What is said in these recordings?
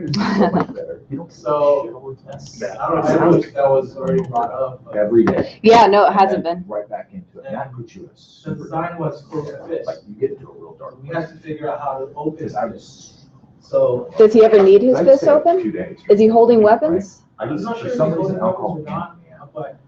Better. You don't So, I don't know if that was already brought up. But every day. Yeah, no, it hasn't been. Right back into it. And that puts you in a the super design was close to fit. like you get into a real dark We had to figure out how to open because I it. was. So, Does he ever need his I'd fists say a open? few days. Is he holding weapons? I I'm just not for sure if some it's reason holding alcohol weapons or not, but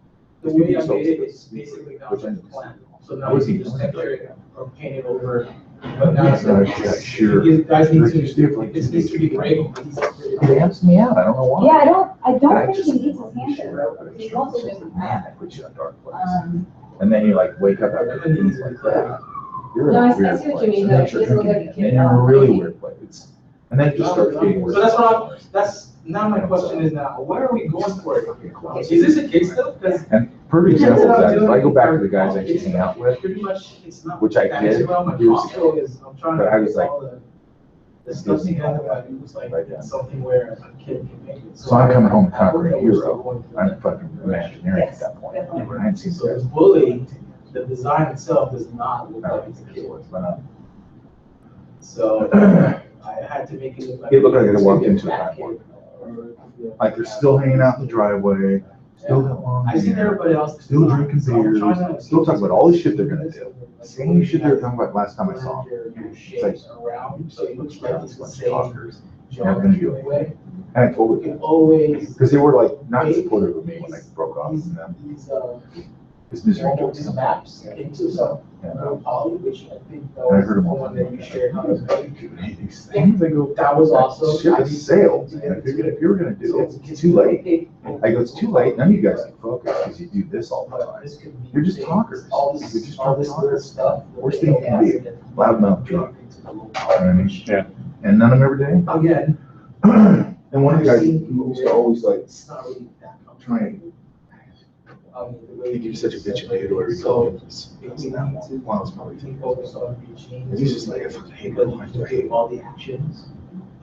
the Let's give way I yourself made it this. is basically not Which like I the plan. So I now was you even just like- texture it or paint it over. But now it's So like, yeah, sure. you guys need to, Just do it like this 2 needs to be days. gray. It amps me out. I don't know why. Yeah, I don't And I think just- he needs his hands in there. He's also just a Man, man. that puts you in a dark place. Um, And then you like wake up after things like that. You're in No, a I weird see what you place. mean, And though. then He you're doesn't look drinking, like a and then kid you're in a now. really weird place. And then it just starts getting worse. So that's what that's, now my question is now, what are we going for? Is this a case though? Because And perfect example of that is if I go back to the guys I used to hang out with, pretty much, it's not. which I did My years hospital ago. is, I'm trying But to I was fix like, all the stuff together, but it was like Right then. something where a kid can make it. So I'm coming home I conquering a think we're still hero. going through I'm that. fucking imagineering at that point. I hadn't seen So this. the bully, the design itself does not look like it's a kid. So I had to make it look like. It looked like I walked into a back backboard. or- Like they're still hanging out in the driveway, still that long I see hair, everybody else. still drinking beers, still talking about all the shit they're gonna do. Same shit they were talking about last time I saw them. It's like around, so it looks like it's the same Talkers. Never gonna do it. way. And I told You them, can always. because they were like not supportive of me when I broke off from them. These, This misery normal jokes. maps into some And poly, which I think that I was heard the them all. one that you shared how to make. These things, I go, That was awesome. ship has sailed, man. If you were gonna do it, it's too late. I go, it's too late. None of you guys can focus because you do this all the But time. this could be You're just things, talkers. All You're this, just all this little talkers. stuff. Worst thing you can be, loudmouth drunk. You know what I mean? Yeah. And none of them ever did. Again, And one of the guys who used to always like it's not really that. try and think you're such a bitch and hate whoever you call him. Well, it's probably We focus on reaching. And he's just like, I fucking hate But her. you can take all the actions.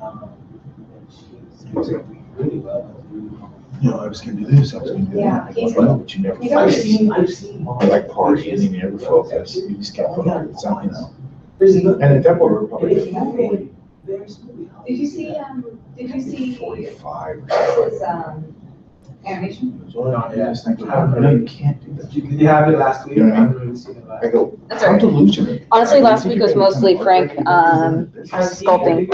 And she's doing really well. You know, I was gonna do this, I was gonna do Yeah, that. he's- Well, but you never he's focus. I've seen. I like partying and you never focus. You just can't focus, you know? There's no. And at that point, we we're probably It's getting very- very smooth. Did you see 45 his, or animation? something. I know you can't do that. Did you have it last week? You know what I I mean? haven't really seen it last. I go, That's I'm all right. delusional. Honestly, last week was mostly Frank, sculpting.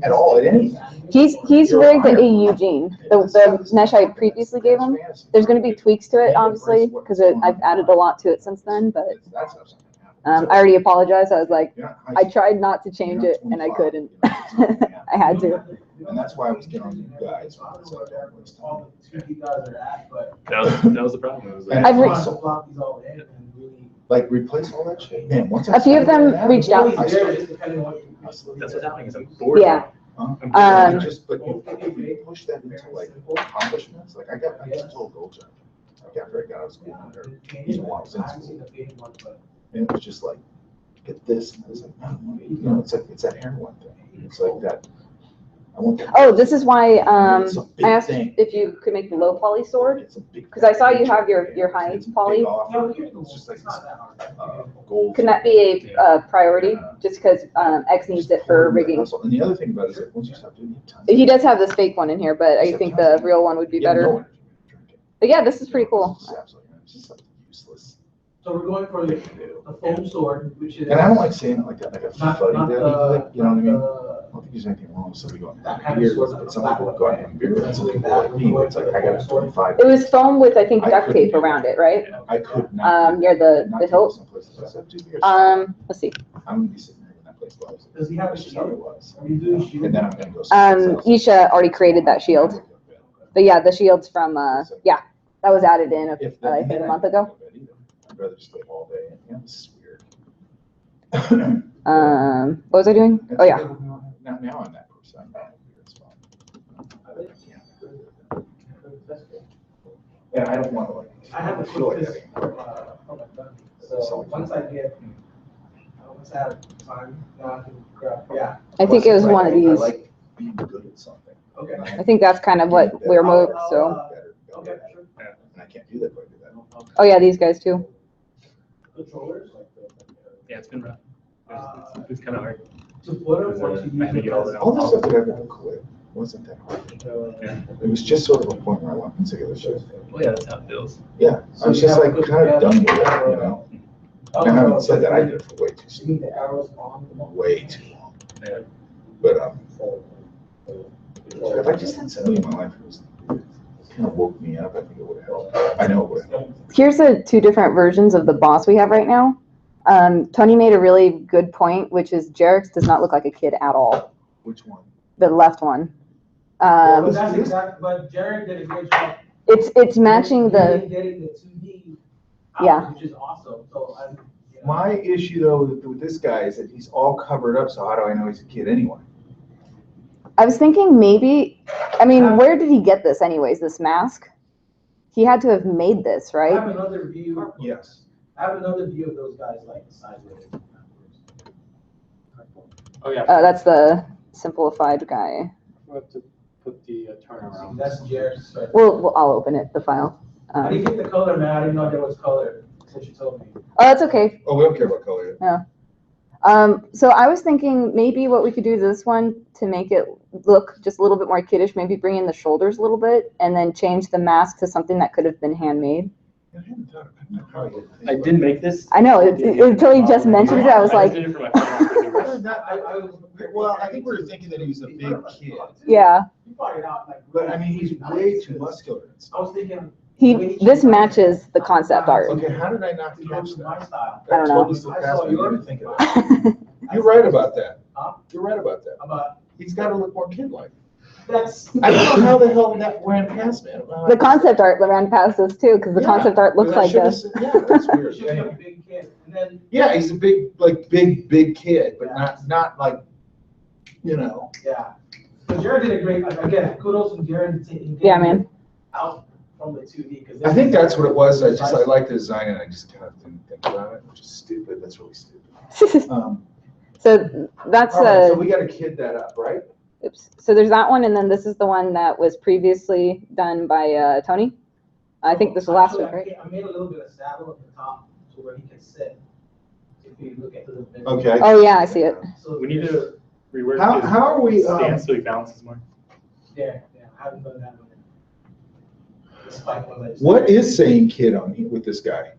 At all, at anything. He's rigged the Eugene, the mesh I previously gave him. There's gonna be tweaks to it, obviously, because I've added a lot to it since then, but I already apologized. I was like, I tried not to change it and I couldn't. I had to. And that's why I was getting on you guys. All the 2D guys are at, but. That was the problem. It was like, I've re- Also block these all in and really. Like replace all that shit. Man, once I A few of them started that, reached out. Always there, just depending on what you. that's what's happening is I'm bored. Yeah. Huh? I'm bored. Just, but you push that into like accomplishments, like I got a total goal job. Like after I got out of school, or even while I was in school, and it was just like, get this, and I was like, you know, it's like, it's that heroin thing. It's like that. I want that. Oh, this is why, It's a big I asked thing. if you could make the low poly sword, It's a big because I saw you thing. have your high It's a big poly. offer. It's just like this, goal. Can that be a priority, just because X needs it for rigging? And the other thing about it is like, once you stop doing it. He does have this fake one in here, but I think the real one would be better. But yeah, this is pretty cool. It's just like useless. So we're going for the foam sword, which is. And I don't like saying it like that, like a Not, fuddy not duddy, the. like, you know what I mean? the- I don't think there's anything wrong with somebody going, That kind of beer, sword, but like some the people black go one. out and beer, and some people like me, it's like, I got 25. It was foam with, I think, duct tape around it, right? I could not. Near the hilt. Let's see. I'm gonna be sitting there in that place. while I was- Does he have a That's just how it shield? was. Are you doing shield? And then I'm gonna go. Isha already created that shield. But yeah, the shield's from, yeah, that was added in, I think, a month ago. I'd rather just live all day, and, yeah, this is weird. What was I doing? Oh, yeah. Now I'm that person. I'm not weird, it's fine. And I don't want to like. I have a feel like quick that. from my gun. So once I have time, now I can grab, yeah. I think it was one of I these. like being good at something. Okay. I think that's kind of what we're so. Okay, sure. And I can't do that, but I do that. Oh, yeah, these guys too. Controllers? Yeah, it's been rough. It's kind of hard. To put them or to use I think it all as. the- All the stuff that I've ever quit wasn't that hard. It was just sort of a point where I wanted to get the shit. Well, yeah, that's how it feels. Yeah, I was just like kind of done with it, you know? I haven't said that, I did it for way too You need soon, the arrows on the ball. way too long. Yeah. But, if I just had somebody in my life who was, kind of woke me up, I think it would have helped. I know it would have helped. Here's the two different versions of the boss we have right now. Tony made a really good point, which is Jarek's does not look like a kid at all. Which one? The left one. But that's exactly, but Jared did a great job. It's matching the, Getting the 2D Yeah. out, which is awesome, so I'm. you know. My issue though with this guy is that he's all covered up, so how do I know he's a kid anyway? I was thinking maybe, I mean, where did he get this anyways, this mask? He had to have made this, I right? have another view, Yes. I have another view of those guys like sideways. Oh, yeah. That's the simplified guy. We'll have to put the turnaround. That's Jared's. Well, I'll open it, the file. I didn't get the color, man, I didn't know there was color, since you told me. Oh, that's okay. Oh, we don't care about color yet. So I was thinking maybe what we could do to this one to make it look just a little bit more kiddish, maybe bring in the shoulders a little bit and then change the mask to something that could have been handmade. I hadn't thought of how you think I didn't make this. I know, until you just mentioned it, I was like, did it for my friend. Well, I think we were thinking that he was a big kid, yeah, You brought it out like. but I mean, he's way too muscular and I stuff. was thinking. this matches the concept art. Okay, how did I not To catch go to that? my style. I don't know. Totally still passed me, I didn't even think of that. You're right about that. Huh? You're right about that. About, He's gotta look more kid-like. that's. I don't know how the hell that ran past me. I don't know how The I- concept art ran past us too, because the Yeah, concept art looks but I like should've this. said- Yeah, that's It weird. should be a big kid, and then, Yeah, he's a big, like, big kid, but not like, you know. yeah. So Jared did a great, like, again, kudos to Jared taking. Yeah, man. Out from the 2D, because. I think that's what it was. I like the design and I just kind of didn't think about it, which is stupid. That's really stupid. So that's All right, so we gotta kid that up, right? oops. So there's that one, and then this is the one that was previously done by Tony. I think this was last week, right? I made a little bit of saddle at the top to where he can sit. If you look at the. video. Okay. Oh yeah, I see it. So We need to rework How are we, his stance so he balances more. Yeah, I haven't done that one. The spike one that- what is saying kid on here with this guy?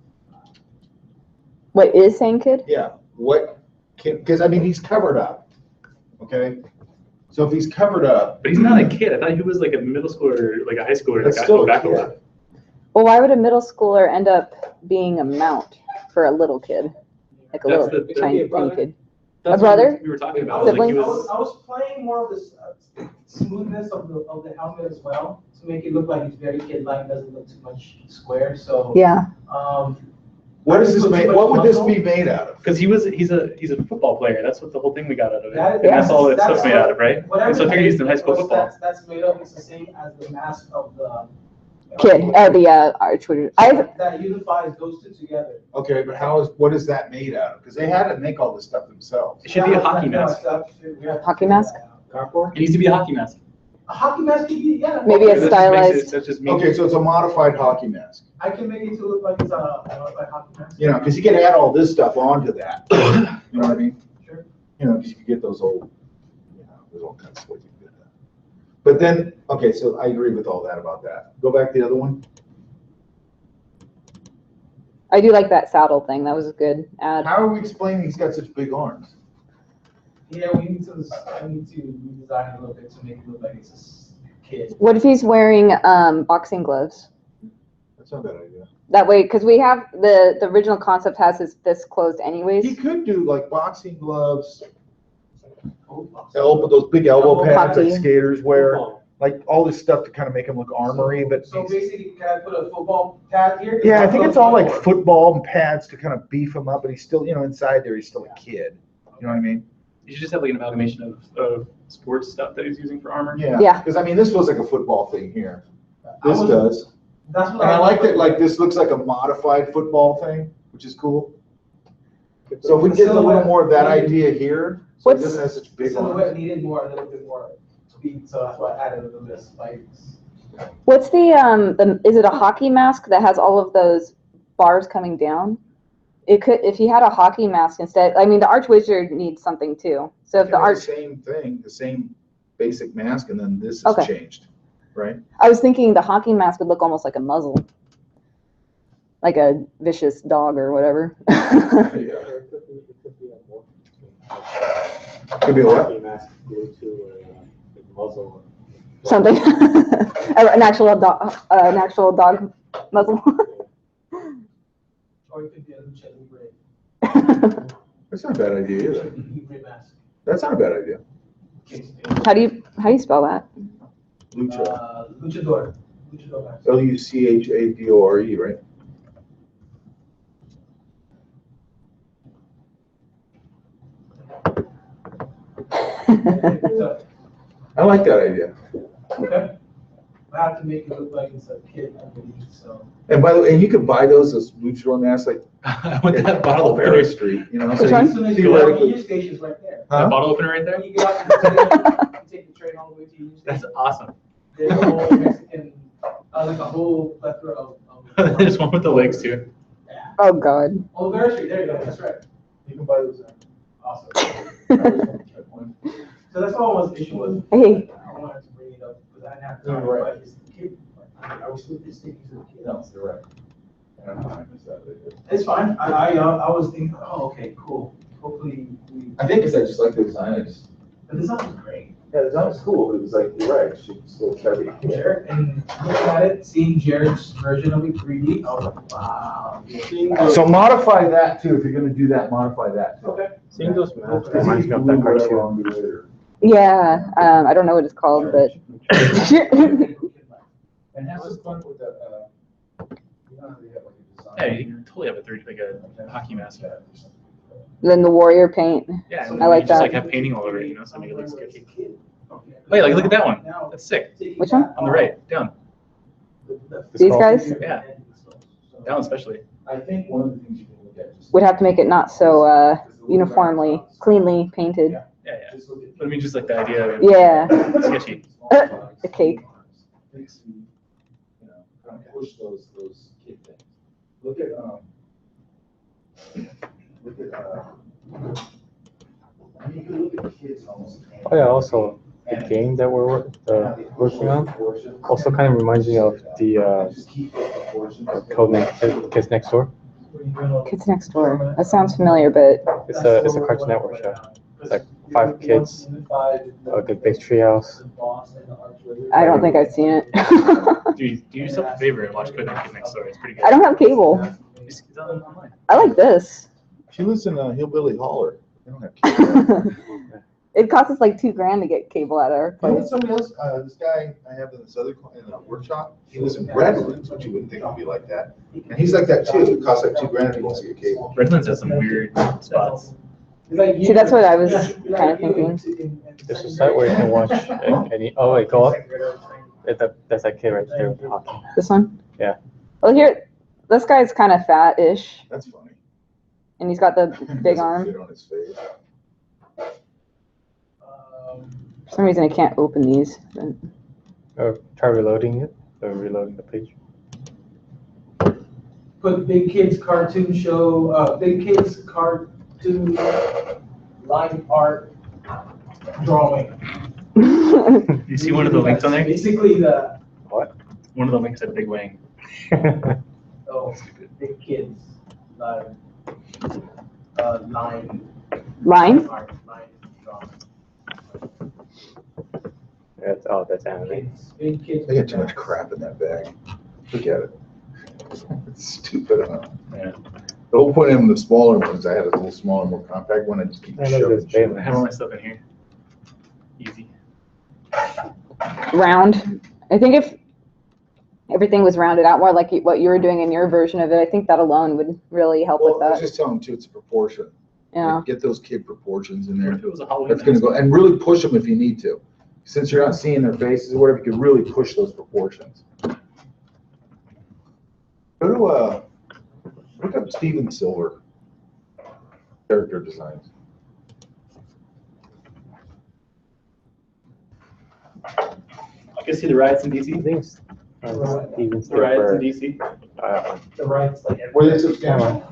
What is saying kid? Yeah, what, because I mean, he's covered up, okay? So if he's covered up, But he's not a kid. I thought he was like a middle schooler, like a high schooler. That's That got still go a back a kid. lot. Well, why would a middle schooler end up being a mount for a little kid? Like a That's little the- tiny brother. kid. That's A what brother? we were talking I about. was, Like he Sibling? was. I was playing more of this smoothness of the helmet as well, to make it look like it's very kid-like, doesn't look too much square, so. Yeah. what is this made, what would this be made out of? Because he's a football player. That's what the whole thing we got out of it. That- And that's all that that's stuff's made out of, right? Whatever. And so I figured he's in high school what football. That's made up, it's the same as the mask of the. Kid, the archer. That unifies those two together. Okay, but what is that made out of? Because they had to make all this stuff themselves. It should be a hockey mask. Hockey mask? It needs to be a hockey mask. A hockey mask could be, yeah. Maybe a That just makes stylized- That's just me. Okay, so it's a modified hockey mask. I can make it to look like it's a hockey mask. You know, because you can add all this stuff onto that. You know what I mean? Sure. You know, because you could get those old, you know, there's all kinds of ways you can get that. But then, okay, so I agree with all that about that. Go back to the other one. I do like that saddle thing. That was a good ad. How are we explaining he's got such big arms? Yeah, I need to redesign it a little bit to make it look like it's a kid. What if he's wearing boxing gloves? That's not a bad idea. That way, because we have the original concept has his fist closed anyways. He could do like boxing gloves, those big elbow pads Hockey. that skaters wear, like all this stuff to kind of make him look armory, but. So basically, can I put a football pad here? Yeah, I think it's all like football and pads to kind of beef him up, but he's still, you know, inside there, he's still a kid. You know what I mean? You should just have like an amalgamation of sports stuff that he's using for armor. Yeah. Yeah. Because I mean, this feels like a football thing here. I This was- does. That's And what I like that, like, this looks like a modified football thing, which is cool. So if we get a little more of that idea here, so it What's- doesn't have such big Silhouette arms. needed more, a little bit more speed, so that's why I added a little bit of spikes. What's the is it a hockey mask that has all of those bars coming down? it could, if he had a hockey mask instead, I mean, the Arch Wizard needs something too. So if the Arch, Same thing, the same basic mask, and then this is Okay. changed, right? I was thinking the hockey mask would look almost like a muzzle. Like a vicious dog or whatever. Yeah. Could be a what? Something. An actual dog muzzle. Or it could be a lucha libre. That's not a bad idea either. Libre mask. That's not a bad idea. How do you spell that? Lucha. Luchador. Luchador mask. Luchadore, right? So, I like that idea. okay. I have to make it look like it's a kid underneath, so. And by the way, and you can buy those luchador masks like I want that at bottle Fair opener. Street, you know. Which so one? As soon as you you go, theoretically- your station's right there. Huh? That bottle opener right there? When you get out, you take the train all the way to Union That's Station. awesome. There's a whole Mexican, like a whole plethora of. There's one with the legs too. Yeah. Oh God. Oh, Bear Street, there you go, that's right. You can buy those. Awesome. So that's all was issue was. Hey. I wanted to bring it up because I didn't have time, Right. but it's the kid. I was with this thing, he's a kid. No, you're right. I missed that. It's fine. I was thinking, oh, okay, cool. Hopefully we, I think it's I just like the design. the design was great. Yeah, the design was cool, but it was like, you're right, it should still carry. Jared, and looking at it, seeing Jared's version of it 3D, I was like, wow. So modify that too, if you're gonna do that, modify that. too. Okay. Seeing those masks Because reminds you me can of that do whatever cartoon. on the later. Yeah. I don't know what it's called, but. And have some fun with that, you know, they have like a design. Yeah, you can totally have a like a hockey mask. Then the warrior paint. Yeah, and I like you just that. like have painting all over it, you know, so make it look sketchy. Wait, like look at that one. That's sick. Which one? On the right, down. These guys Yeah. Down especially. I think one of the things you can look at. just- would have to make it not so uniformly, cleanly painted. Yeah, yeah. But I mean, just like the idea of Yeah. sketchy. The cake. Makes me, you know, kind of push those kid things. Look at, I mean, you can look at kids almost. Oh yeah, also the game that we're working on also kind of reminds me of the Kids Next Door. Kids Next Door. That sounds familiar, but It's a Cartoon Network show. It's like 5 kids, like a big treehouse. I don't think I've seen it. Do yourself a favor and watch Code Naked Next Door. It's pretty good. I don't have cable. It's online. I like this. She lives in Hillbilly Holler. They don't have kids. It costs us like $2,000 to get cable at our You know place. somebody else, this guy I have in this other, in the workshop, he lives in Redlands, which you wouldn't think would be like that. And he's like that too, it costs like $2,000 if he wants to get cable. Redlands has some weird spots. See, that's what I was kind of thinking. There's a site where you can watch any. Oh wait, go up. That's that kid right there with the hockey. This one? Yeah. Well, here, this guy's kind of fat-ish, That's funny. and he's got the big Doesn't arm. fit on his face. For some reason, I can't open these. but- Or try reloading it, or reloading the page. Put Big Kids Cartoon Show, Big Kids Cartoon Line Art Drawing. You see one of the links on there? Basically the, What? One of the links said Big Wang. oh, Big Kids Line, line. Line? Art, line drawing. That's anime. Big Kids. They got too much crap in that bag. Look at it. It's stupid, huh? Yeah. The whole point of them, the smaller ones, I had a little smaller, more compact one, I just keep I love shoving. this band. I have all my stuff in here. Easy. Round. I think if everything was rounded out more like what you were doing in your version of it, I think that alone would really help with Well, I was that. just telling them too, it's a proportion. Yeah. Like, get those kid proportions in What there. if it was a Halloween That's gonna mask? go, and really push them if you need to. Since you're not seeing their faces or whatever, you can really push those proportions. Go to, look up Steven Silver character designs. I can see the riots in DC. Things. Even The riots in Spielberg. DC. The rights, like. Were they substantial?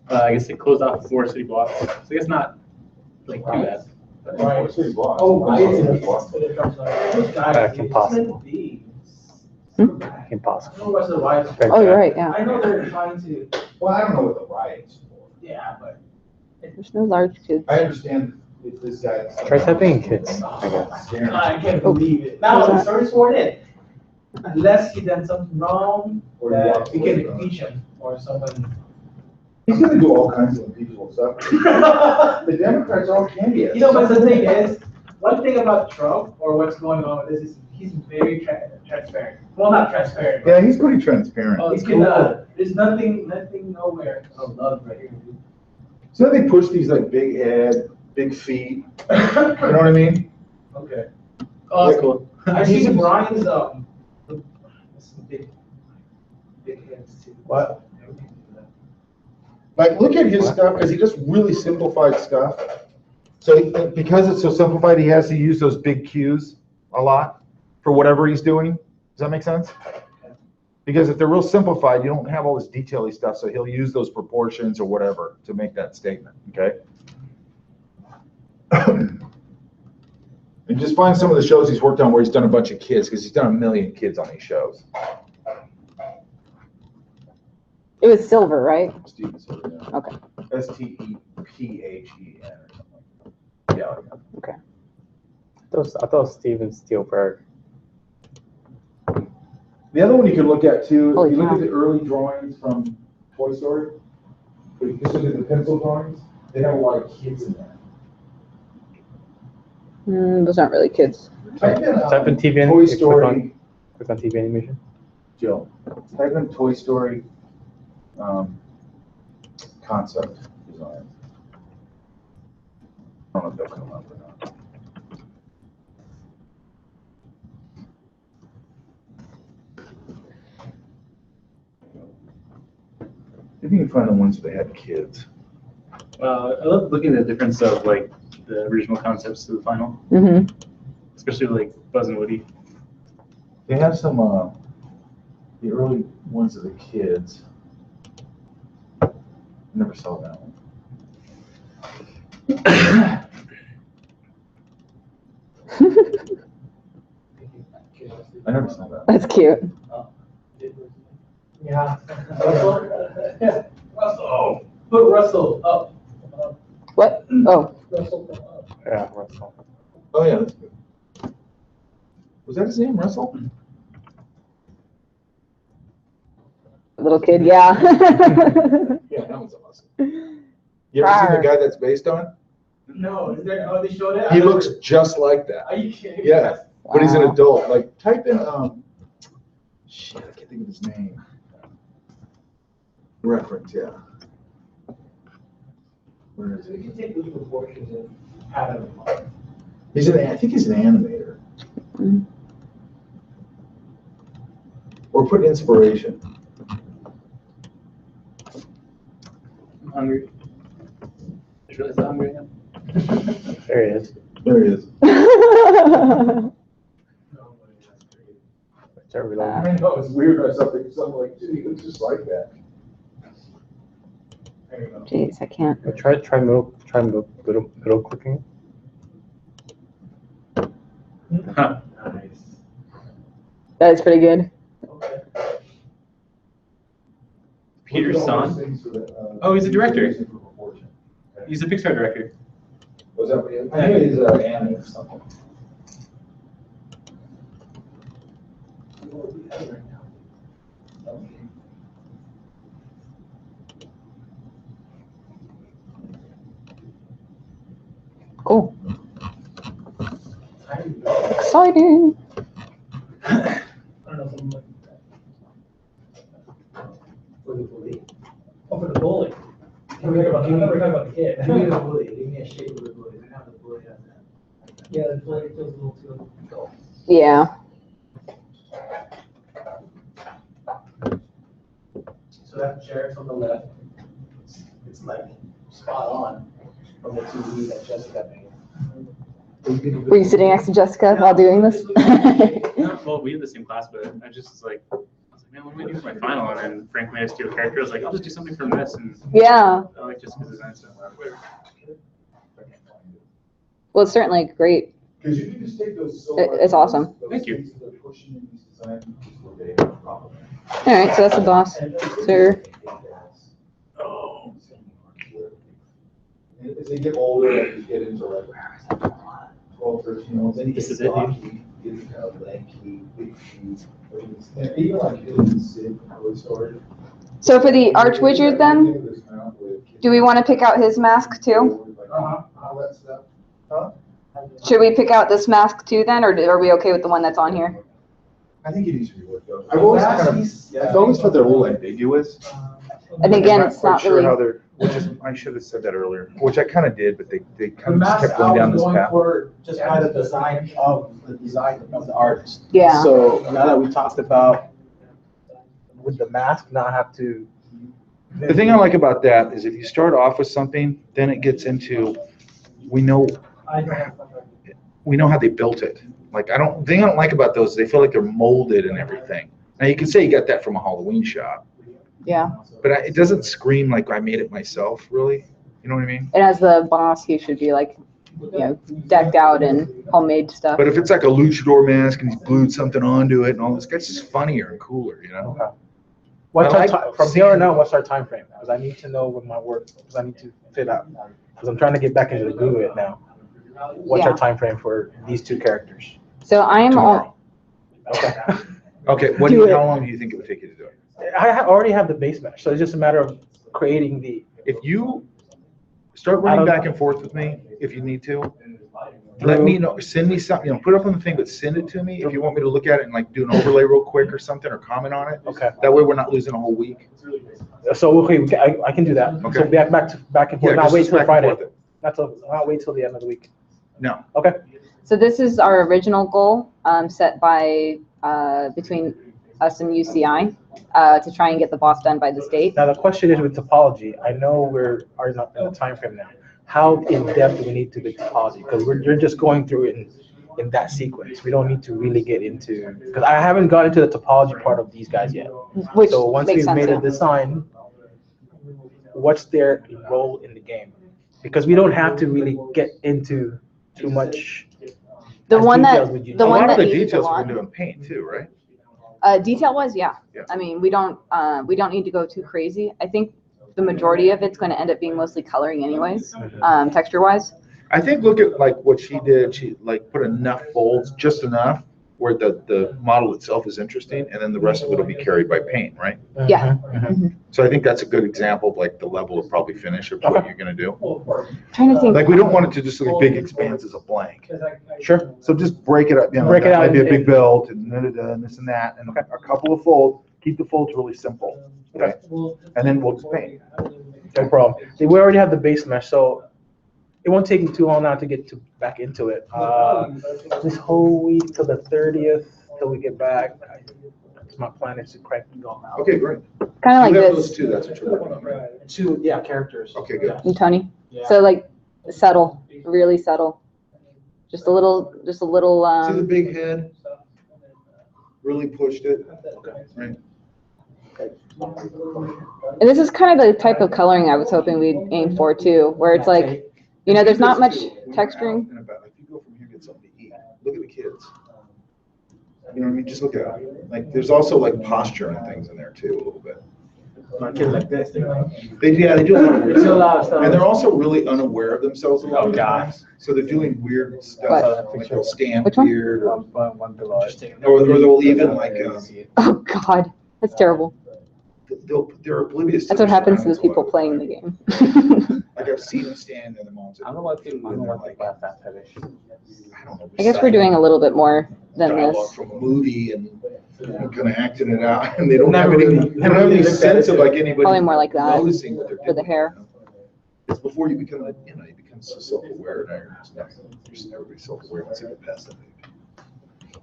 I guess they closed off 4 city blocks. So I guess not like too bad. Right. City blocks. Oh, I City blocks. Impossible. Impossible. Oh, you're right, yeah. I know they're trying to, Well, I don't know what the riot's for. yeah, but. There's no large kids. I understand if this guy. Try typing in kids, I guess. I can't believe it. Now, he's already sworn in. Unless he done something wrong, Or that we can walk away. impeach him or something. He's gonna do all kinds of impeachable stuff. The Democrats are all candidates. You know, but the thing is, one thing about Trump or what's going on with this is he's very transparent. Well, not transparent. Yeah, he's pretty transparent. Oh, He's gonna, there's nothing nowhere of love right here. So they push these like big head, big feet, you know what I mean? Okay. Oh, that's cool. I see Brian's, some big heads too. What? Like, look at his stuff, because he does really simplified stuff. So because it's so simplified, he has to use those big cues a lot for whatever he's doing. Does that make sense? Because if they're real simplified, you don't have all this detaily stuff, so he'll use those proportions or whatever to make that statement, okay? And just find some of the shows he's worked on where he's done a bunch of kids, because he's done 1 million kids on these shows. It was silver, right? Steven Silver, yeah. Okay. Stephen or something. Yeah. Okay. I thought it was Steven Spielberg. The other one you can look at too, Holy if you look cow. at the early drawings from Toy Story, but you just look at the pencil drawings, they have a lot of kids in there. Those aren't really kids. Type in, Type in TV Toy and Story, click on TV animation. Joe, type in Toy Story concept design. I don't know if they'll come up or not. If you can find the ones that had kids. I love looking at the difference of like the original concepts to the final, Mm-hmm. especially like Buzz and Woody. They have some, the early ones of the kids. I never saw that one. I never saw that. That's cute. Yeah. Russell. Put Russell up. What? Oh, Russell up. Yeah, Russell. Oh, yeah, that's good. Was that his name, Russell? little kid, yeah. Yeah, that was awesome. You ever seen the guy that's based on? No, is there, oh, they showed it? He looks just like that. Are you kidding? Yeah, but he's an Wow. adult. Like, type in, shit, I can't think of his name. Reference, yeah. Where is You he? can take those proportions and have them. He's an, I think he's an animator. Mm. Or put inspiration. I'm hungry. Just realized I'm hungry now. There he is. There he is. Start reloading. I know, it's weird or something, like, dude, he looks just like that. There you go. Jeez, I can't. Try middle clicking. Huh. Nice. That is pretty good. Okay. Peter Look at all those Son. things for the, Oh, he's a director. for proportion. He's a Pixar director. Was that what he is? I think he's an animator or something. Cool. Exciting. I don't know, something like that. For the bully. Oh, for the bully. Can we talk about, I'm never talking about the kid. Give me the bully, give me a shape of the bully, and how the bully has that. Yeah, the bully feels a little too. Yeah. So that chair's on the left. It's like spot on from the TV that Jessica made. Were you sitting next to Jessica while doing this? Well, we had the same class, but I just was like, man, what do I do for my final? And then Frank made us do a character. I was like, I'll just do something from this, and Yeah. I like just because it's nice. Well, it's certainly great. Because you can just take those. It's awesome. Thank you. All right, so that's the boss. Sir. Oh. As they get older, like you get into like 12, 13 year olds, then you This get is it, stocky, you get kind of lanky, big feet. And even like in Sid from Toy Story. So for the Archwizard then, do we want to pick out his mask too? All that stuff. Huh? Should we pick out this mask too then, or are we okay with the one that's on here? I think it needs to be looked up. I've always I've always thought they're a little ambiguous. And again, I'm it's not quite sure how really, they're, which is, I should have said that earlier, which I kind of did, but they The kind of just mask kept going down this path. for just by the design of the artist. yeah. So now that we talked about would the mask not have to. The thing I like about that is if you start off with something, then it gets into, we know how they built it. Like, the thing I don't like about those is they feel like they're molded and everything. Now, you can say you got that from a Halloween shop, Yeah. but it doesn't scream like I made it myself, really. You know what I mean? And as the boss, he should be like, you know, decked out in homemade stuff. But if it's like a luchador mask and he's glued something onto it and all this, it's just funnier and cooler, you know? Okay. What's I our like from here on out? What's our time frame? Because I need to know with my work. Because I need to fit out. Because I'm trying to get back into the glue it now. What's Yeah. our time frame for these two characters? So I am Tomorrow. Okay. Okay, how long do you think it would take you to do it? Already have the base mesh, so it's just a matter of creating the. If you start running back and forth with me, if you need to, let me know, send me something, put it up on the thing, but send it to me if you want me to look at it and like do an overlay real quick or something or comment on it. Okay. That way we're not losing a whole week. So okay, I can do that. Okay. So back and forth. Not just wait till back and Friday. forth. Not wait till the end of the week. No. Okay. So this is our original goal, set by, between us and UCI, to try and get the boss done by this date. Now the question is with topology. I know we're not in the time frame now. How in depth do we need to be topology? Because you're just going through it in that sequence. We don't need to really get into, because I haven't got into the topology part of these guys yet. Which So once makes we've sense, made yeah. a design, what's their role in the game? Because we don't have to really get into too much. The one details that, with you. the A one lot of that the needs a details we're lot. doing paint too, right? Detail-wise, yeah. Yeah. I mean, we don't need to go too crazy. I think the majority of it's going to end up being mostly coloring anyways, texture-wise. I think look at like what she did. She like put enough folds, just enough, where the model itself is interesting, and then the rest of it will be carried by paint, right? Yeah. So I think that's a good example of like the level of probably finish of what you're gonna do. Trying to think. Like we don't want it to just look like big expanses of blank. Sure. So just break it up. Break it that out might be a in- big belt and and this and that, and a couple of folds. Keep the folds really simple, okay? And then we'll just paint. No problem. We already have the base mesh, so it won't take me too long now to get back into it. This whole week till the 30th, till we get back. My plan is to crank it going out. Okay, great. Kind of like You have this, those two. That's what you're working on, right? Two, characters. Okay, good. and Tony. Yeah. So like subtle, really subtle. Just a little, See the big head? Really pushed it, right? and this is kind of the type of coloring I was hoping we'd aim for too, where it's like, there's not much texturing. And about, like, you go from here and get something to eat. Look at the kids. You know what I mean? Just look at it. Like, there's also like posture and things in there too, a little bit. My kids like this. They do a lot of weird They do a stuff. lot of stuff. And they're also really unaware of themselves a lot Oh, of God. times. So they're doing weird stuff. What? Like they'll stand Which one? weird or Interesting. they'll even like, Oh God, that's terrible. they're oblivious to That's what their happens to the surroundings a people lot. playing the game. Like I've seen them stand and the moms. I don't know what people like that fetish. I don't know. I guess we're doing a little bit more than dialogue this. from a movie and kind of acting it out, and they don't have Never any, really- they don't have any never really sense of looked at it. like anybody Probably more like that noticing what they're doing. for the hair. It's before you become, you become so self-aware, now everybody's self-aware once they get past that age.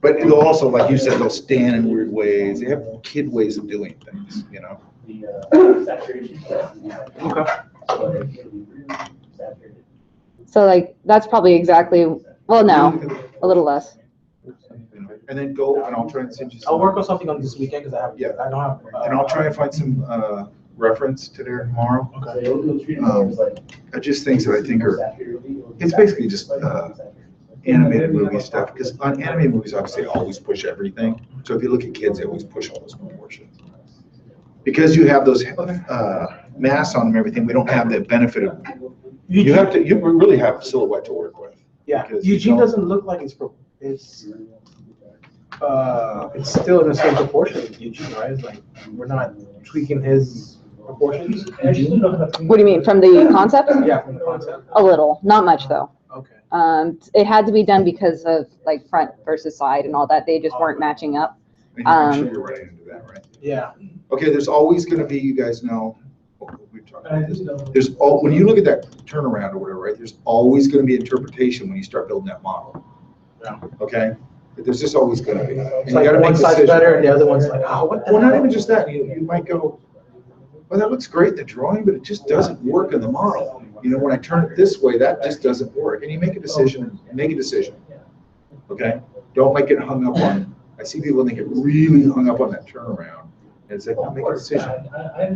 But they'll also, like you said, they'll stand in weird ways. They have kid ways of doing things, So like, that's probably exactly, well, no, a little less. And then go, and I'll try and send you I'll some. work on something on this weekend because Yeah. I don't have. And I'll try and find some reference to there tomorrow. Just things that I think are, it's basically just animated movie stuff, because on animated movies, obviously, they always push everything. So if you look at kids, they always push all those proportions. Because you have those masks on them and everything, we don't have the benefit of, you really have silhouette to work with. Yeah, because you Eugene don't- doesn't look like it's still in the same proportion as Eugene, right? It's like, we're not tweaking his proportions. Eugene? What do you mean, from the concept? Yeah, from the concept. A little, not much though. Okay. It had to be done because of like front versus side and all that. They just weren't matching up. And I'm sure you're running into that, right? Yeah. Okay, there's always gonna be, you guys know, we've talked about this, when you look at that turnaround or whatever, right, there's always gonna be interpretation when you start building that model. Yeah. Okay? There's just always gonna be. And It's you like gotta one make side's decisions. better and the other one's like, oh, what the Well, not hell? even just that, you might go, well, that looks great in the drawing, but it just doesn't work in the model. You know, when I turn it this way, that just doesn't work. And you make a decision, okay? Don't make it hung up on, I see people, they get really hung up on that turnaround. And it's like, well, make a decision.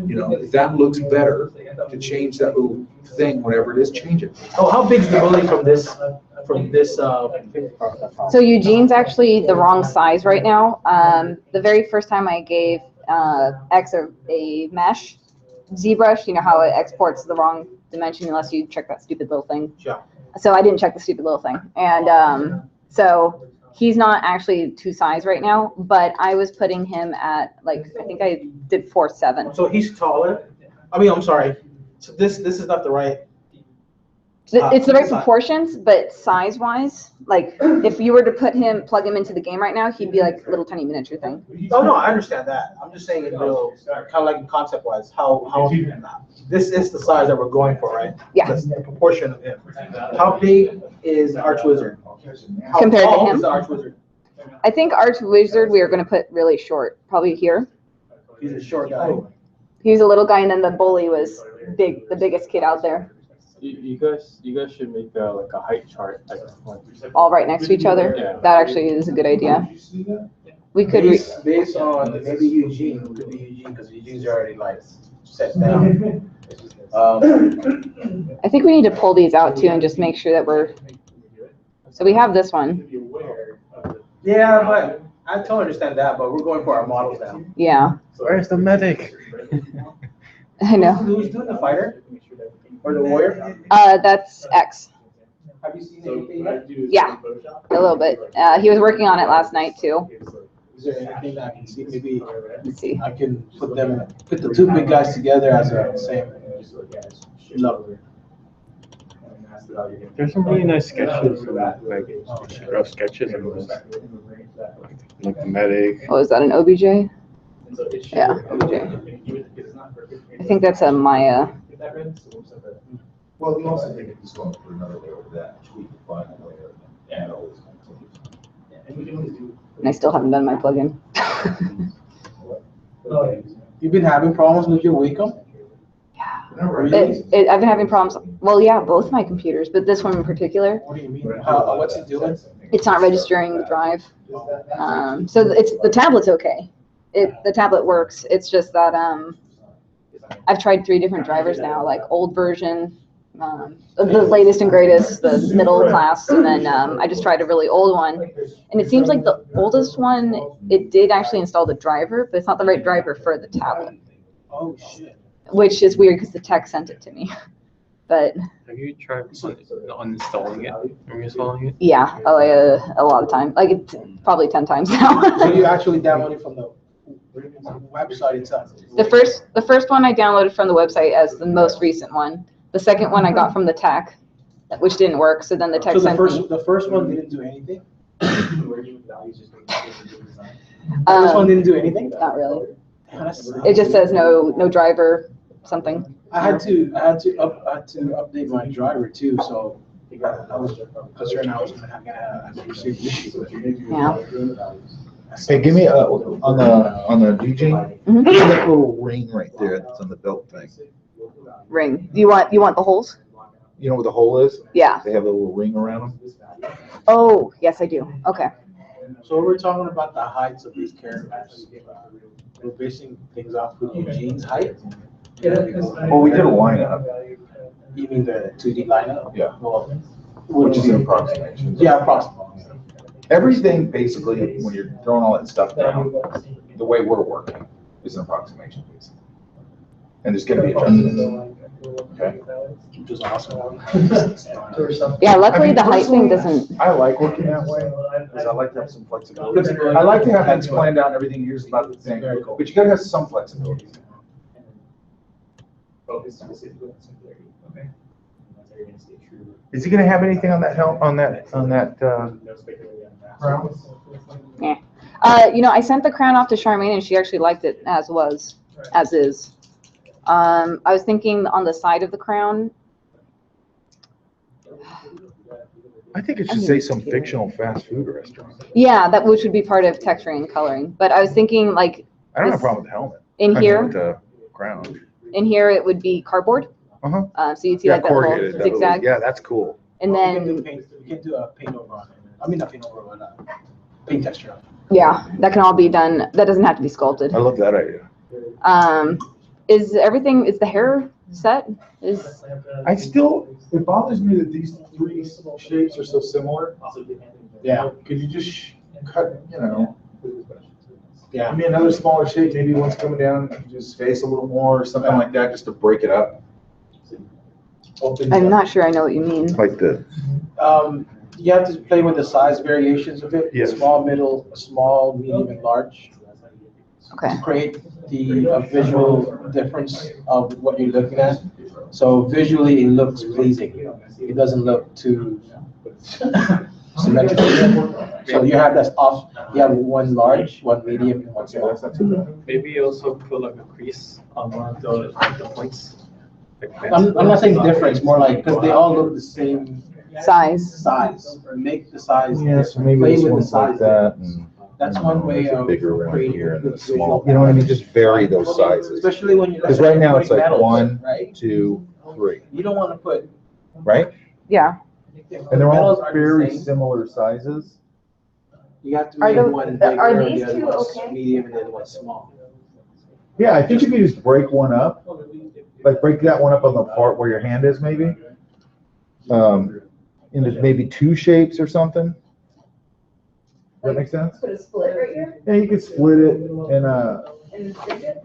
You know, if that looks better, to change that little thing, whatever it is, change it. Oh, how big's the building from this, So Eugene's actually the wrong size right now. The very first time I gave X a mesh ZBrush, you know how it exports the wrong dimension unless you check that stupid little thing. Yeah. So I didn't check the stupid little thing. And so he's not actually to size right now, but I was putting him at like, I think I did 4'7". So he's taller? I mean, I'm sorry. So this is not the right. It's the right size. proportions, but size-wise, like if you were to plug him into the game right now, he'd be like a little tiny miniature thing. Oh, no, I understand that. I'm just saying in real, kind of like concept-wise, how, this is the size that we're going for, right? Yeah. That's the proportion of him. How big is Arch Wizard? How Compared to tall him? is the Arch Wizard? I think Arch Wizard we are going to put really short, probably here. He's a short guy. He was a little guy, and then the bully was big, the biggest kid out there, You guys should make like a height chart at this point. all right next to each other. Yeah. That actually is a good idea. We could, Based on maybe Eugene, it could be Eugene, because Eugene's already like set down. I think we need to pull these out too and just make sure that so we have this one. Yeah, but I totally understand that, but we're going for our models now. Yeah, Where's the medic? I know. Who's doing the fighter? Or the warrior? That's X. Have you seen anything yet? Yeah, a little bit. He was working on it last night too. Is there anything that I can see? Maybe Let's see. I can put the two big guys together as a same level. There's some really nice sketches, like rough sketches of this. Like the medic. Oh, is that an OBJ? Yeah, OBJ. I think that's a Maya. Well, you also think if you just want to put another layer over that, tweak the final layer, and all those kinds of things. And I still haven't done my plugin. You've been having problems with your Wacom? I've been having problems. Well, yeah, both my computers, but this one in particular, What do you mean? What's it doing? it's not registering the drive. So the tablet's okay. The tablet works. It's just that I've tried 3 different drivers now, like old version, the latest and greatest, the middle class, and then I just tried a really old one. And it seems like the oldest one, it did actually install the driver, but it's not the right driver for the tablet, Oh, shit. which is weird because the tech sent it to me. But Have you tried uninstalling it? Reinstalling it? yeah, a lot of time, like probably 10 times now. So you actually downloaded from the website itself? The first one I downloaded from the website as the most recent one. The second one I got from the tech, which didn't work. So then the tech So the sent me. the first one didn't do anything? The Uh, first one didn't do anything? Not really. Yeah, that's- It just says no driver something. I had to update my driver too, so I was concerned I was gonna have a serious issue. Yeah. Hey, give me, on the DJ, Mhm. give me that little ring right there that's on the belt thing. Ring. You want the holes? You know where the hole is? Yeah. They have a little ring around them. Oh, yes, I do. Okay. So we're talking about the heights of these characters. We're basing things off of Eugene's height. Well, we did a lineup, You mean the 2D lineup? yeah, Well, which is an approximation. yeah, approximately. Everything, basically, when you're throwing all that stuff down, the way we're working is an approximation, basically. And there's gonna be adjustments. Okay. Which is awesome. Yeah, luckily the height thing doesn't, I like working that way, because I like to have some flexibility. I like to have things planned out, and everything here's about the same, but you gotta have some flexibility. Is he gonna have anything on that helm, on that, crown? I sent the crown off to Charmaine and she actually liked it as is. I was thinking on the side of the crown. I think it should say some fictional fast food restaurant. Yeah, which would be part of texturing and coloring. But I was thinking like I don't have a problem with the helmet. in With here, the crown. it would be cardboard. Uh-huh. So you'd see Yeah, like that little corrugated, that little- zigzag. yeah, that's cool. And We then, can do a paint over on it. I mean, not paint over, but paint texture on it. yeah, that can all be done. That doesn't have to be sculpted. I love that idea. Is the hair set? It bothers me that these three shapes are so similar. Yeah. Could you just cut, Yeah. I mean, another smaller shape, maybe one's coming down, just face a little more or something like that, just to break it up. I'm not sure I know what you mean. Like the, You have to play with the size variations of it. Yes. Small, medium, and large. Okay. To create the visual difference of what you're looking at. So visually, it looks pleasing. It doesn't look too symmetrical. So you have that off. You have one large, one medium, and one small. Maybe also put like a crease on one of the points. I'm not saying difference, more like because they all look the same Size. size. Make the size. yeah, so maybe Play this with the one's like size. that and. That's one way There's a of bigger one creating here and good a small, visual you know what I mean, just vary those sizes. Especially when you're. Because right now it's like metals, 1, Right? 2, 3, You don't want to put. right? Yeah. And they're all metals are the very same. similar sizes. You have to Are make the- one are bigger, these the other two one's okay? medium, and the other one's small. Yeah, I think if you just break one up, like break that one up on the part where your hand is maybe. Into maybe 2 shapes or something. Does that make sense? Put a split right here Yeah, you could split it and, and stick it.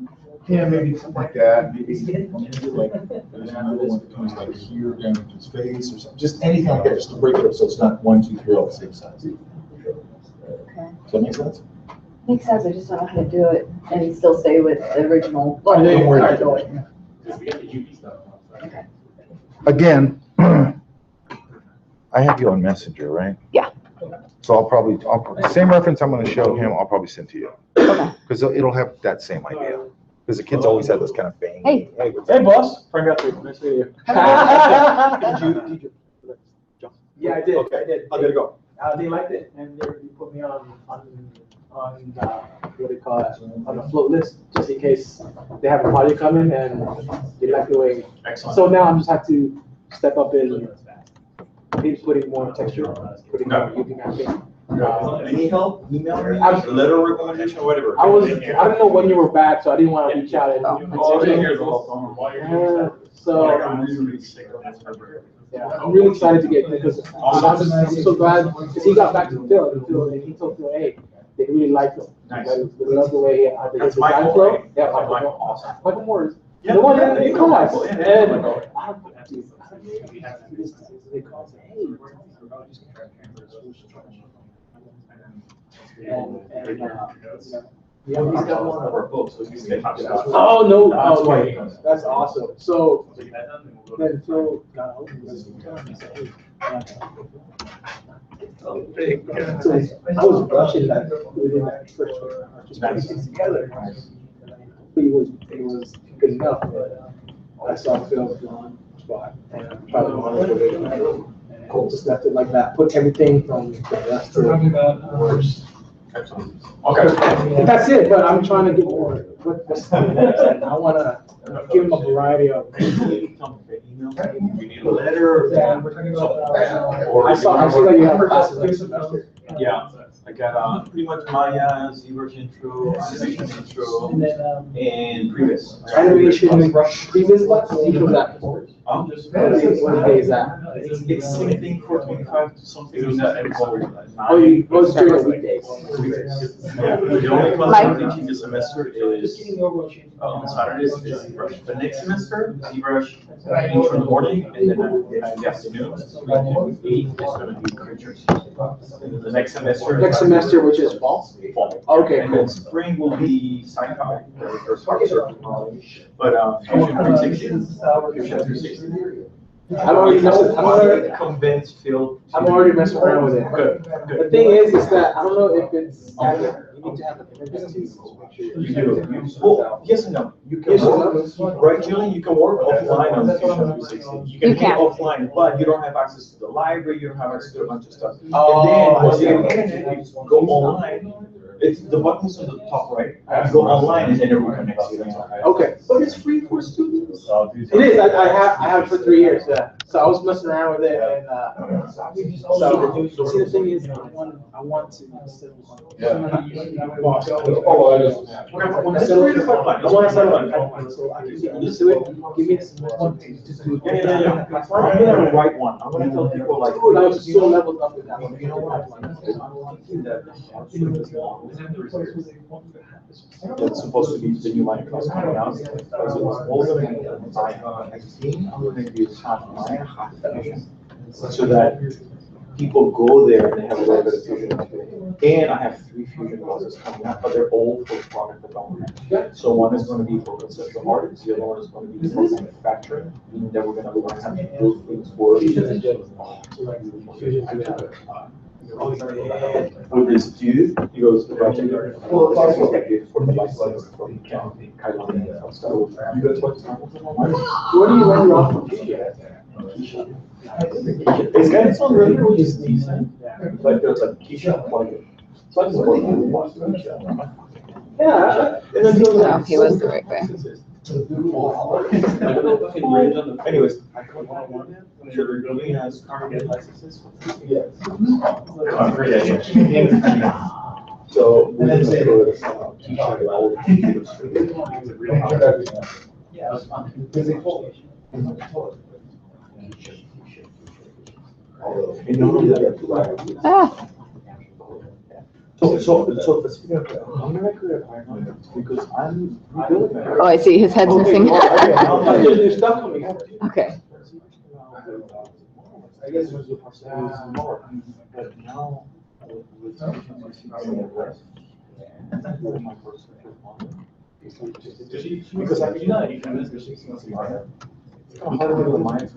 yeah, maybe something like that, maybe like, there's another one that comes like here down to his face or something, just anything like that, just to break it up so it's not 1, 2, 3 all the same size. Okay. Does that make sense? Makes sense. I just don't know how to do it and still stay with the original. Are they- Don't worry are about they- it. Again, I have you on Messenger, right? Yeah. So same reference I'm gonna show him, I'll probably send to you. Okay. Because it'll have that same idea. Because the kids always have this kind of bang. Hey. what's up? Hey, boss. Frank Guthrie, nice to meet you. Yeah, I did. Okay. I did. How did it go? They liked it, and they put me on what do they call it, on the float list, just in case they have a party coming and they like the way. Excellent. So now I just have to step up in putting more texture, putting more using that thing. Any help? Email me, I'm- letter of recommendation, whatever. I don't know when you were back, so I didn't want to reach out and. Oh, I've been here the whole time. While you're doing that. So, I'm really sick of this. yeah, I'm really excited to get there because I'm so glad, because he got back to Phil, and he told Phil, hey, they really liked him. Nice. They love the way, the That's design Michael, flow. right? Yeah, Michael, Michael. awesome. Michael Moore. Yeah, The one in yeah, the class. Michael, yeah. And Michael. they called me, hey. Yeah, he's got one of our books, so he's got. Oh, no, That's oh, why no, he comes. that's awesome. So So you had done, then we'll go. then Phil got hold of us. He said, hey, Oh, big. so I was rushing that within that first week, just putting things together. It was good enough, but I saw Phil's gone spot and I probably wanted to wait and just left it like that, put everything from the left to the worst. Okay. That's it, but I'm trying to get more. What's I want to give him a variety of. You need a letter. I saw that you have classes next semester. Yeah. I got pretty much Maya, ZBrush intro, animation intro, and previous. Animation, previous class, each of that. What day is that? It's same thing for 25 to something. Oh, you go during the weekdays. Yeah, the only class I'm teaching this semester is on Saturdays is ZBrush. The next semester, ZBrush intro in the morning, and then in the afternoon, 3 to 8 is going to be creatures. The next semester. Next semester, which is fall? Fall. Okay, And cool. then spring will be sci-fi, the first part of knowledge. But Fusion 360. Fusion 360. I'm already Convinced Phil. I'm already messing around with it. Good, The good. thing is that I don't know if it's, you need to have the permission to make sure. You do. Well, yes and no. You can Yes and work, right, Jillian, you can work offline on Fusion 360. You You can can. be offline, but you don't have access to the library, you don't have access to a bunch of stuff. And then Oh, once you get internet, you go online, it's, the button's on the top right. You go online and then everyone connects to it. okay. But it's free for students. It is, I have for 3 years, yeah. So I was messing around with it and, so, see, the thing is, I want to. I want to settle on, so I can get used to it, give me some one to do. Yeah. I'm gonna write one. I'm gonna tell people like. Dude, I was so leveled up with that one. You know what? I'm thinking that that's supposed to be the new Minecraft coming out. Because it was all gonna be by I think I'm gonna use half Maya, half Fusion, so that people go there and they have a little bit of Fusion experience. And I have 3 Fusion courses coming out, but they're all for product development. So one is going to be for conceptual art, the other one is going to be for manufacturing, meaning that we're going to learn how to build things for with this dude, he goes to project for the license from County, Kailani, so you guys want to talk about What do you learn off of Fusion? it's got its own rhythm, which is decent, but there's a Keisha plugin. So I just want to watch Keisha. Yeah. And then No, he was the right way. Anyways, I call one. Sugar Gummy has congregate licenses. Yes. So we're going to go to Keisha all Ah, So speaking of that, I'm gonna create a pipeline because I'm rebuilding it. oh, I see, his head's missing. There's stuff coming out. Okay. I guess it was more, but now with because I mean, it's kind of hard to get the mind,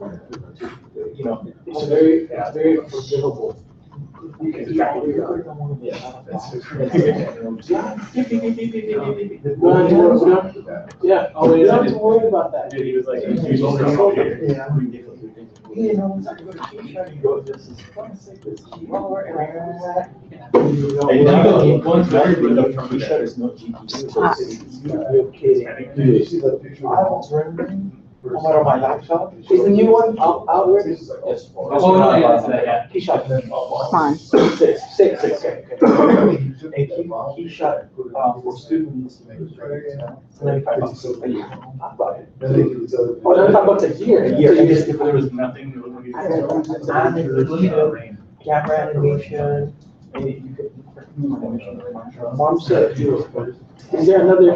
you know, It's very forgivable. Yeah, oh, you don't have to worry about that. He was like, and now it goes very good from the shot is not GPU. So You're kidding. I was rendering on my laptop. Is the new one out already? yes. oh, no, yeah. Come on. Six, okay. And he shot for students $95 a year. Oh, they're talking about the year. Yeah, There was nothing. Camera animation, and if you could. Mom said, is there another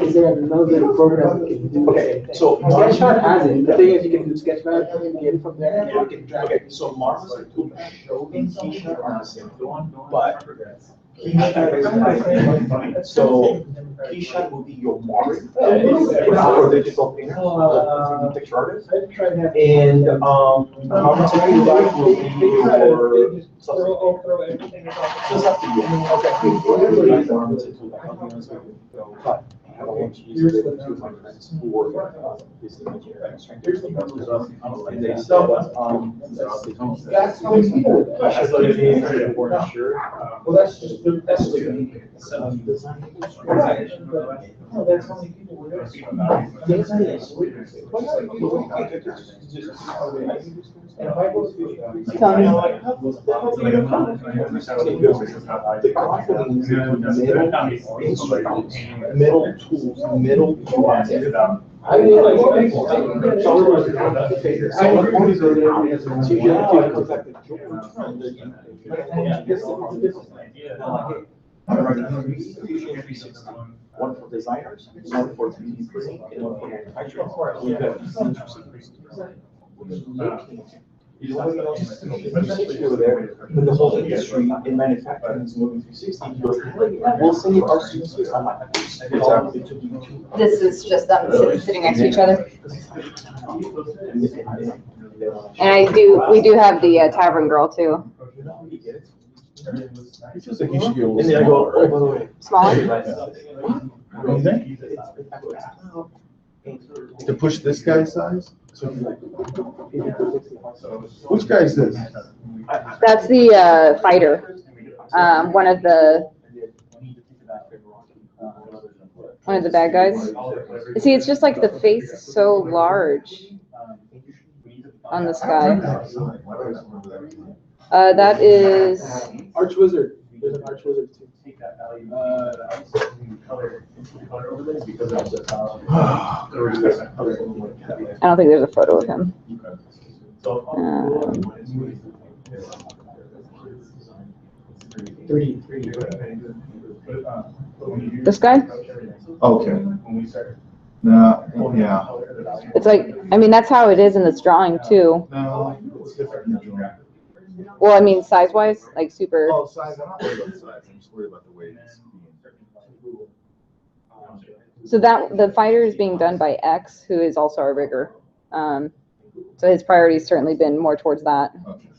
program we can do? Okay, so Sketchpad has it. The thing is, you can do Sketchpad, you can get it from there, and you can drag it. Okay, so Mars is a tool and Keisha are the same, but Keisha is so Keisha will be your Mars, for digital painter, picture artist, and Mars will be your substitute. Just have to do it. Okay. But want to use it to my friends who work this engineering strength. And they said, that's how many people. Well, that's just, that's just unique. No, that's how many people were there. And if I go to Tony. middle tools, middle tools. I mean, like, one for designers, one for 3D printing, and one for manufacturing. Nobody else is over there, but the whole industry in manufacturing is moving 360. He goes, we'll save our students here. I'm like, This is just them sitting next to each other. And we do have the tavern girl too. It feels like you should get a And little then I go, oh, by the way. Smaller? to push this guy's size. Which guy is this? That's the fighter. One of the bad guys. You see, it's just like the face is so large on this guy. That is Arch Wizard. There's an Arch Wizard too. I don't think there's a photo of him. This guy? Okay. No, yeah. It's like, I mean, that's how it is in this drawing too. No, it's different in the drawing. Well, I mean, size-wise, like super. Oh, size, I'm not worried about the size, I'm just worried about the way it's being. So that the fighter is being done by X, who is also our rigger. So his priority's certainly been more towards that. Okay.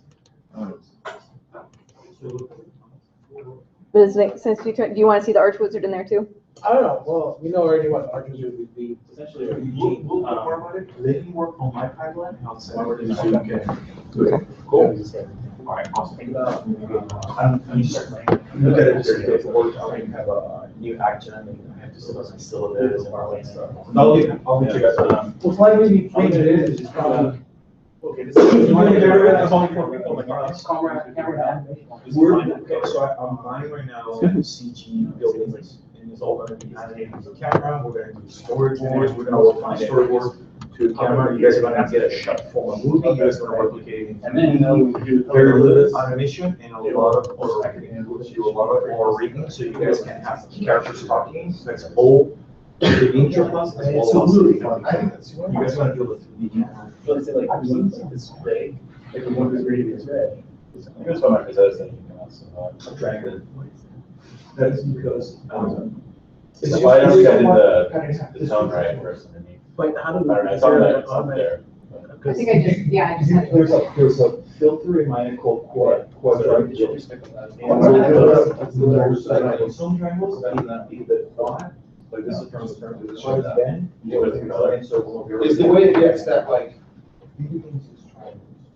But it's like, since do you want to see the Arch Wizard in there too? I don't know, well, we know already what Arch Wizard would be. Essentially, We'll talk more about it. Let me work on my pipeline and I'll send it to you. Okay. Good. Cool. All right, awesome. I'm certainly. Look at it, just paperwork, I have a new action, and I have to submit some syllabus and all that stuff. I'll get you guys. Well, why would you change it is probably. Okay, this is. Okay, so I'm buying right now CG buildings, and it's all gonna be animated with a camera, we're gonna do storyboards, we're gonna work on storyboards to the camera, you guys are gonna get a shot from a movie, you guys are gonna replicate, and then we do very little animation and a lot of perspective, we'll do a lot of more rigging, so you guys can have characters talking, that's all. The intro plus, It's a really fun. I think that's. you guys wanna do the 3D. But it's like, it's red, like the one that's reading is red. That's what my possessed thinking was. I'm trying to. That's because. If I don't get the tone right first underneath. But how do I don't know, it's on there, it's up there. I think I just. There's a filter in mine called quadrant. Some triangles, the quad, like this is from the current position. Then, Is the way it gets that like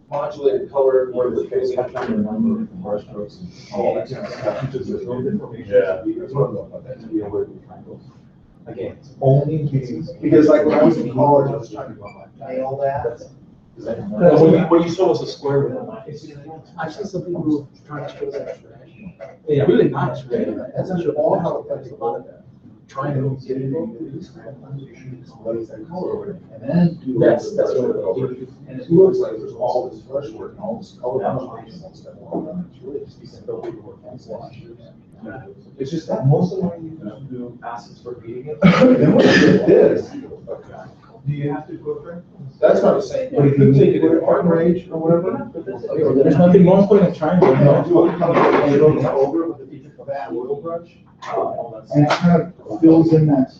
modulated color where the face is and brush strokes and all that kind of stuff. Just there's no information. Yeah. To be aware of the triangles. Again, it's only in cases. Because like when I was in college, I was trying to nail that. What you saw was a square with I see some people who try to show that. Yeah, really nice. That's actually all how it affects a lot of that. Trying to get it over these color and then do that's what it and it looks like there's all this brush work and all this color and stuff. It's really just decent paperwork and wash. It's just that most of my users do assets for reading it. Then what it is, do you have to go through? That's what I'm saying. But if you take it to art range or whatever, there's nothing more important than trying to do it. You don't go over with the oil brush. And it kind of fills in that,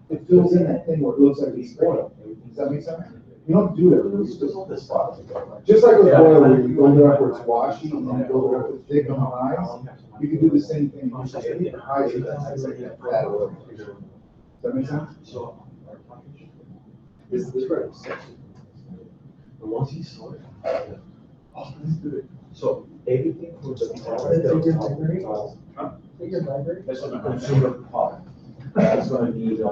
it fills in that thing where it looks like it's oil. Does that make sense? You don't do that, it's just this spot. Just like with oil, where you build it up where it's washy and then you build it up with thick on the lines, you can do the same thing. You just hide it, like that oil. Does that make sense? So, this right. And once he saw it, oh, let's do it. So everything for the that's what the consumer product. That's gonna be the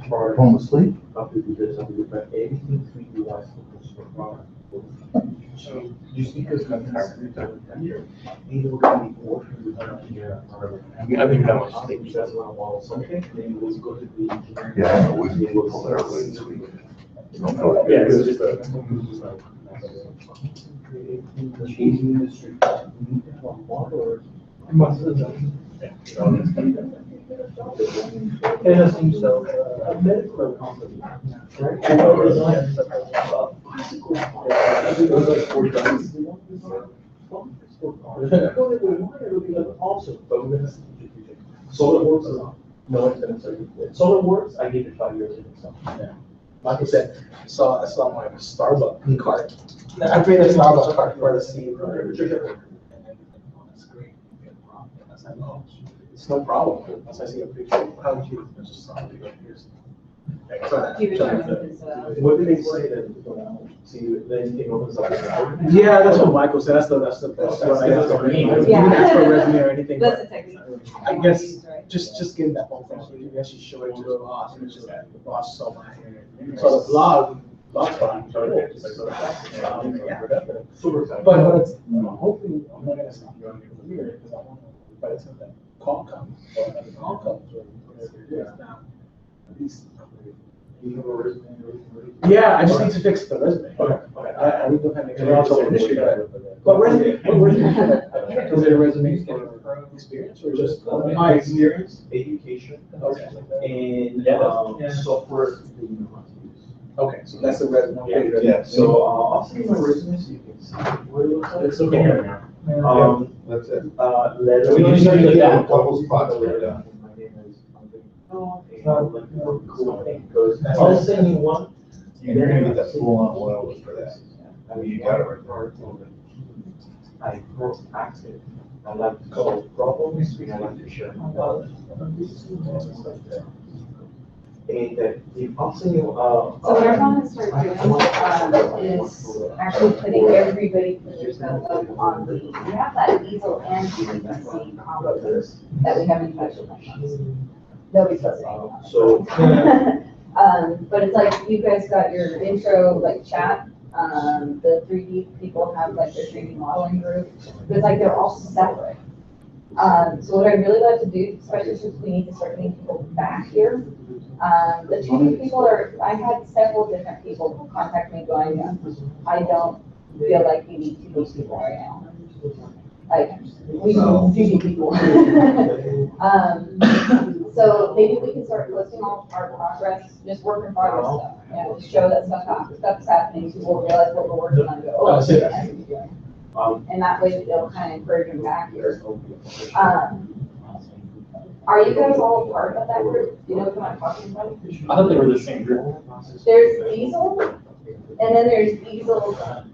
Falling asleep? after we do something, but everything 3D wise for consumer product. So you speakers have here. They will be working here. I don't even know what You guys wanna wall something, then we'll go to the engineering. Yeah, we will pull that away this week. Yeah, it was just a. Changing the street. We need to have a water. Medical company. Also, but we're gonna. Solar works or not? No, it's gonna say, solar works, I give it 5 years. Like I said, I saw my Starbucks card. I paid a Starbucks card for the seat. That's great. I said, oh, it's no problem. Once I see a picture, how cute. It's just something like this. What did they say that, see, then anything opens up? Yeah, that's what Michael said. That's the best one. I guess for me. You can ask for a resume or anything. That's But a technique. I guess just give that phone call. You can actually show it to the boss, and it's just like the boss saw my. So the blog's fine. But it's, hopefully, I'm not gonna stop you here, because I want to, by the time that call comes, or when the call comes, or whatever it is now, at least. Yeah, I just need to fix the resume. Okay. I need to kind of. But resume, what resume should I, is it a resume for experience or just? My experience, education, Okay. and, software that you know how to use. Okay, so that's the resume. Yeah, so, I'll send you my resume so you can see what it looks like. It's okay right now. That's it. Letter. We can just do that. A couple spots where done. My name is, because I'll send you one. You're gonna get that full on oil for that. I mean, you got it right there. I first active. I like to solve problems, and I like to share my knowledge. And if I'll send you, So what I want to start doing, is actually putting everybody for yourself up on the, we have that easel and PVC combo that we haven't touched much. Nobody's listening. so, But it's like, you guys got your intro, like chat, the 3D people have like their 3D modeling group, but it's like they're all separate. So what I'd really like to do, especially since we need to start getting people back here, the 2D people I had several different people contact me going, I don't feel like you need 2D people right now. Like, we need 2D people. So maybe we can start listing all our progress, just work in progress stuff, just show that stuff's happening, so we'll realize what we're working on, go, oh, okay, that's what we're doing. And that way it'll kind of encourage them back here. Are you guys all part of that group? Do you know what I'm talking about? I thought they were the same group. There's Easel, and then there's Easel dash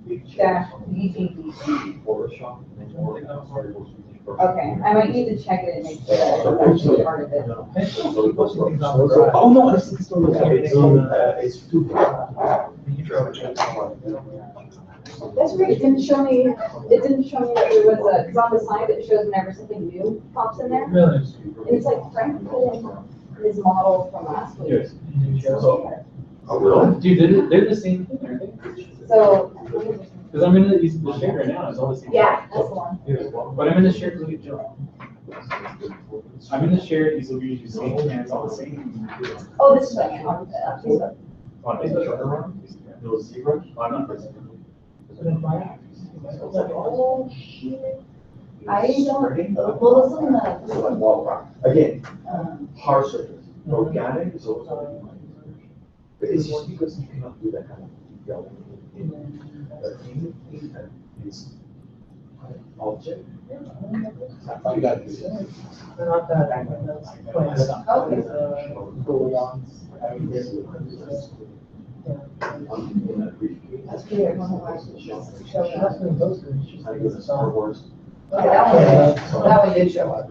VGBC. Okay, I might need to check it and make sure that it's actually part of it. Oh, no, it's still. it's too. That's great, it didn't show me that there was a, because on the side it shows whenever something new pops in there. Really? And it's like Frank put in his model from last week. Yes. Oh, really? Dude, they're the same thing, aren't they? So, Because I'm in the shared right now, it's all the same. yeah, that's the one. But I'm in the shared, look at Joe. I'm in the shared, these will be the same, and it's all the same. Oh, this is what I'm on Facebook. On Facebook? No zero. I'm not present. Oh, shit. I don't, well, let's look in So like wall rock. Again, the, hard surface, organic is always going to be mine. But it's just because you cannot do that kind of yelling in anything that is object. You got this. that's weird. Show that. I guess Star Wars. Okay, that one did show up.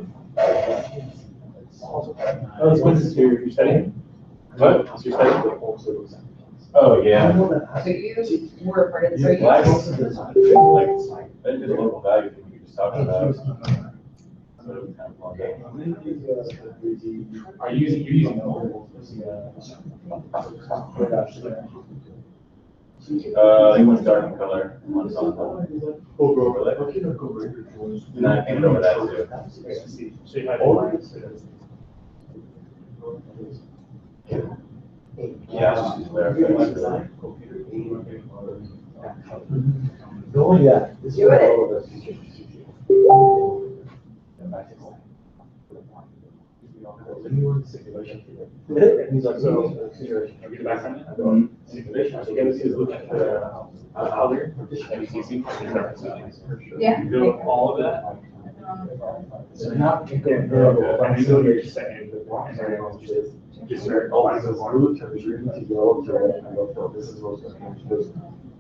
Oh, it's you're studying? What? You're studying? Oh, yeah. So you were a part of the Like, survey? that is a local value thing you just talking about. So it was kind of fun. Are you using mobile? I think it's dark in color. One's on the overlay. And I painted over that too. So you have lines. Yeah, it's just there. Oh, yeah. Do it. He's like, So, I'll get back on it. Simulation, so you guys is looking for, other, MCC. Yeah. You build all of that. so not. And you go to your second, and then just start, oh, I go one.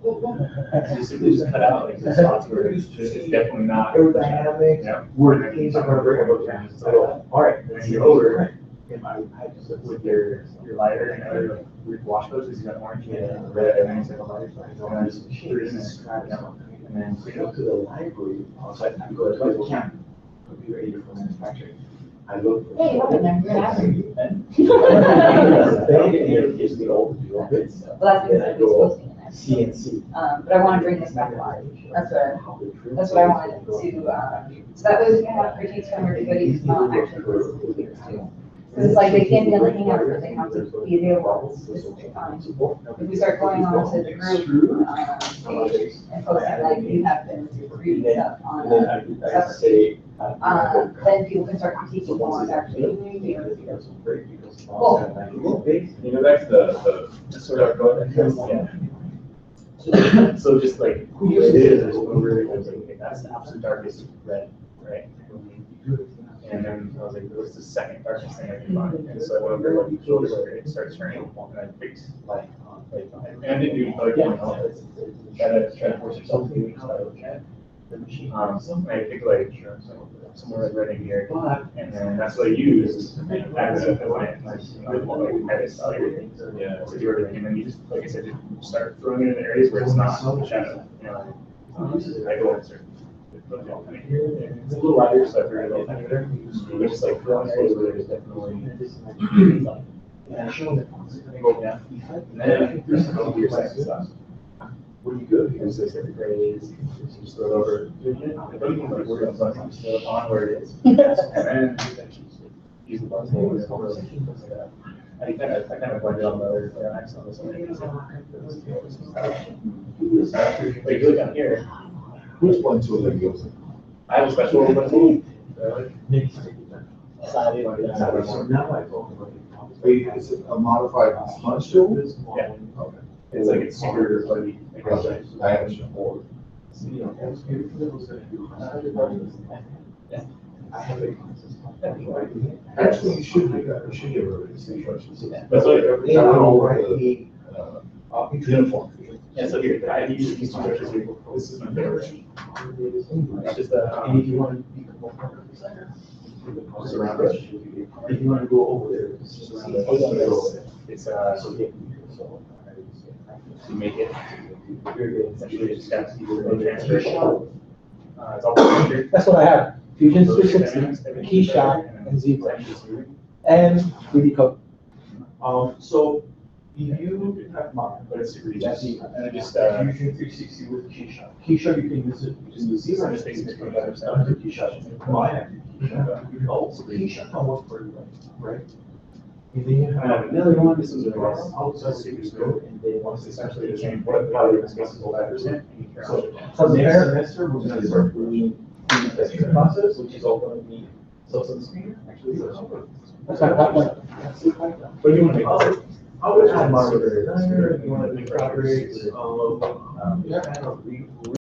You simply just cut out like the spots where it's definitely not. Aerodynamics. Yeah. Word things are gonna bring about. So, all right. And then you're over. With your lighter and other like wash coats, you got orange and red, and then it's like a lighter. And then just put it in there. And then We go to the library, so I go to the camp. Be ready for manufacturing. I look. for- Hey, what in there? You're asking. It's the old bits. Well, that's because I was posting in there. CNC. But I want to bring this back live. That's what I wanted to, so that way we can have critiques from everybody, actually listen to it too. Because it's like they can't be on the hangout, but they have to be available at specific times. If we start going on to the group, page and posting like you have been reading stuff on And then a I separate say. then people can start critiquing more actually. Cool. You know, back to the sort of go ahead. Yeah. So just like, who it is, there's one really, I was like, okay, that's the absolute darkest red, right? And then I was like, what's the second darkest thing I can find? And so I went over like shoulder where it starts turning, and I picked like, and I didn't do like one color. Try to force yourself to do it, try to look at it. And I picked like somewhere like red in here, and then that's what I used as a edit style. Yeah. To do everything, and then you just, like I said, just start throwing it in the areas where it's not shadow, you know. I go and start. It's a little lighter, so I figured a little tiny there. But just like throwing areas where there's definitely. And I show them. And go down. And then there's some of your second stuff. Where you go, because there's every grade, just throw it over. But even like we're gonna put some stuff on where it is. And then use the button and it's over. I kind of blended on the other axis on this one. Like you look down here. Which one tool are you using? I have a special button. So now I talk about. Wait, is it a modified punch tool? Yeah. Okay. It's like it's super bloody. I have more. Actually, you should do that. You should get rid of these instructions. That's what Uniform. yeah, so here, I use these two brushes here. This is my favorite. It's just And if you want to be more just around brush. if you want to go over there, it's just around there. It's to make it, essentially just got to do the transfer. It's all picture. That's what I have. Fusion 360, Key Shot, and Zebra, and 3D Code. So you have mine, But it's super easy. That's And it just, Fusion 360 with Keyshawn. Keyshawn, you can use it, you can use Zebra. Just basically put it better Down to Keyshawn. Mine, Keyshawn. Oh, so Keyshawn can work for you, right? And then you have another one, this is a cross. outside Super super scope. scope, and then Once essentially the change, what part of the space is all that percent, and you turn So on. from there, semester, we're gonna start doing the testing process, which is all gonna be self-screen, actually. That's not that one. What do you want to make? I would add marker designer, if you want to do graphics, yeah.